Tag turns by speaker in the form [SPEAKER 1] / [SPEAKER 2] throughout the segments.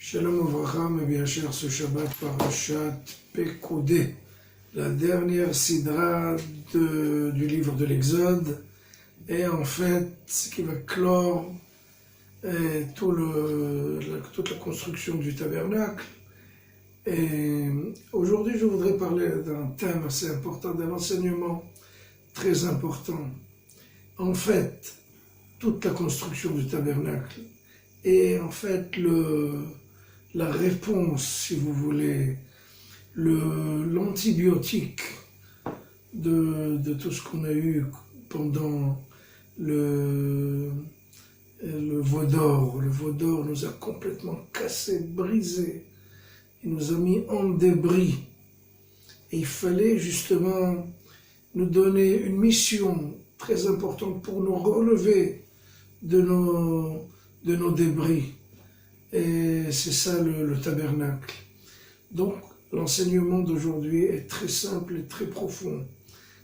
[SPEAKER 1] Shalom Uvracha, mes bien chers, ce Shabbat Parashat Pekudei, la dernière sidra du livre de l'Exode, et en fait ce qui va clore toute la construction du tabernacle. Et aujourd'hui je voudrais parler d'un thème assez important, d'un enseignement très important. En fait, toute la construction du tabernacle est en fait la réponse, si vous voulez, l'antibiotique de tout ce qu'on a eu pendant le veau d'or. Le veau d'or nous a complètement cassé, brisé, il nous a mis en débris. Et il fallait justement nous donner une mission très importante pour nous relever de nos débris. Et c'est ça le tabernacle. Donc l'enseignement d'aujourd'hui est très simple et très profond.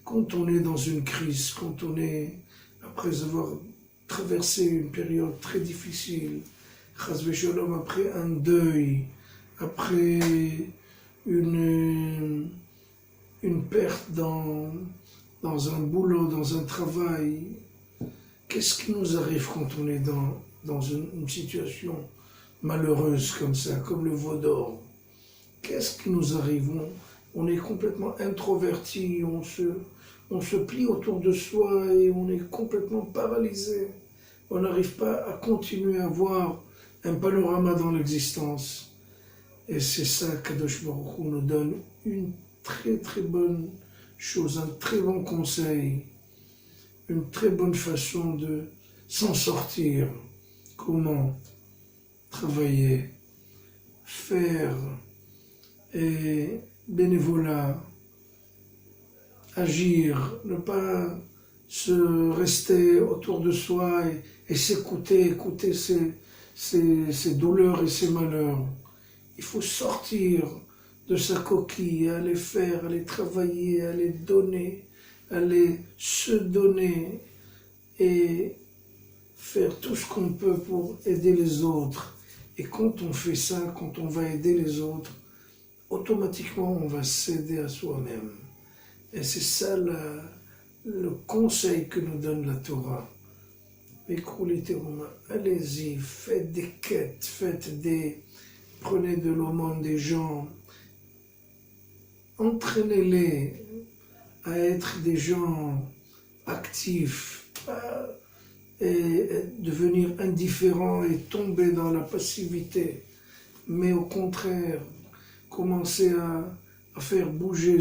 [SPEAKER 1] Quand on est dans une crise, quand on est, après avoir traversé une période très difficile, chas v'sholom, après un deuil, après une perte dans un boulot, dans un travail, qu'est-ce qui nous arrive quand on est dans une situation malheureuse comme ça, comme le veau d'or? Qu'est-ce qui nous arrive? On est complètement introverti, on se plie autour de soi et on est complètement paralysé. On n'arrive pas à continuer à voir un panorama dans l'existence. Et c'est ça qu'Akadosh Baruch Hu nous donne une très très bonne chose, un très bon conseil, une très bonne façon de s'en sortir. Comment travailler, faire et bénévolat, agir, ne pas se rester autour de soi et écouter ses douleurs et ses malheurs. Il faut sortir de sa coquille, aller faire, aller travailler, aller donner, aller se donner et faire tout ce qu'on peut pour aider les autres. Et quand on fait ça, quand on va aider les autres, automatiquement on va s'aider à soi-même. Et c'est ça le conseil que nous donne la Torah. Allez-y, faites des quêtes, prenez de l'aumône des gens, entraînez-les à être des gens actifs, et devenir indifférent et tomber dans la passivité, mais au contraire, commencer à faire bouger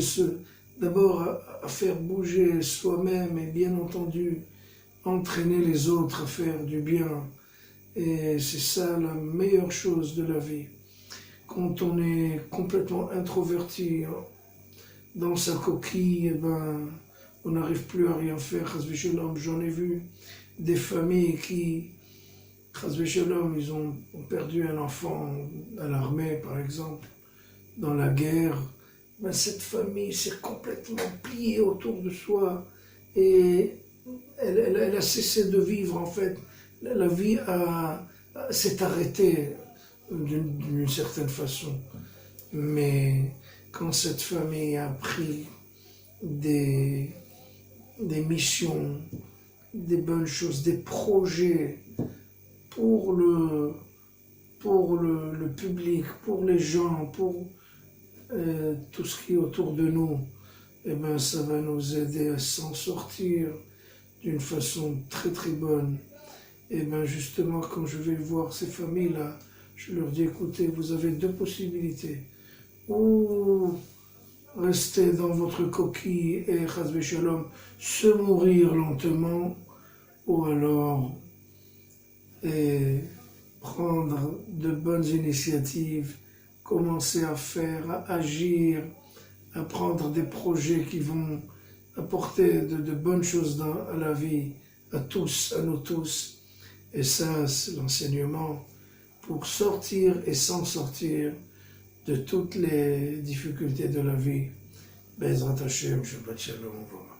[SPEAKER 1] d'abord à faire bouger soi-même et bien entendu entraîner les autres à faire du bien. Et c'est ça la meilleure chose de la vie. Quand on est complètement introverti dans sa coquille, on n'arrive plus à rien faire. J'en ai vu des familles qui, ils ont perdu un enfant à l'armée, par exemple, dans la guerre. Cette famille s'est complètement pliée autour de soi et elle a cessé de vivre, en fait. La vie s'est arrêtée d'une certaine façon. Mais quand cette famille a pris des missions, des bonnes choses, des projets pour le public, pour les gens, pour tout ce qui est autour de nous, ça va nous aider à s'en sortir d'une façon très très bonne. Et justement, quand je vais voir ces familles-là, je leur dis, écoutez, vous avez deux possibilités. Ou rester dans votre coquille et, chas v'sholom, se mourir lentement, ou alors prendre de bonnes initiatives, commencer à faire, à agir, à prendre des projets qui vont apporter de bonnes choses à la vie, à tous, à nous tous. Et ça, c'est l'enseignement pour sortir et s'en sortir de toutes les difficultés de la vie. Bezrat Hashem, Shabbat Shalom.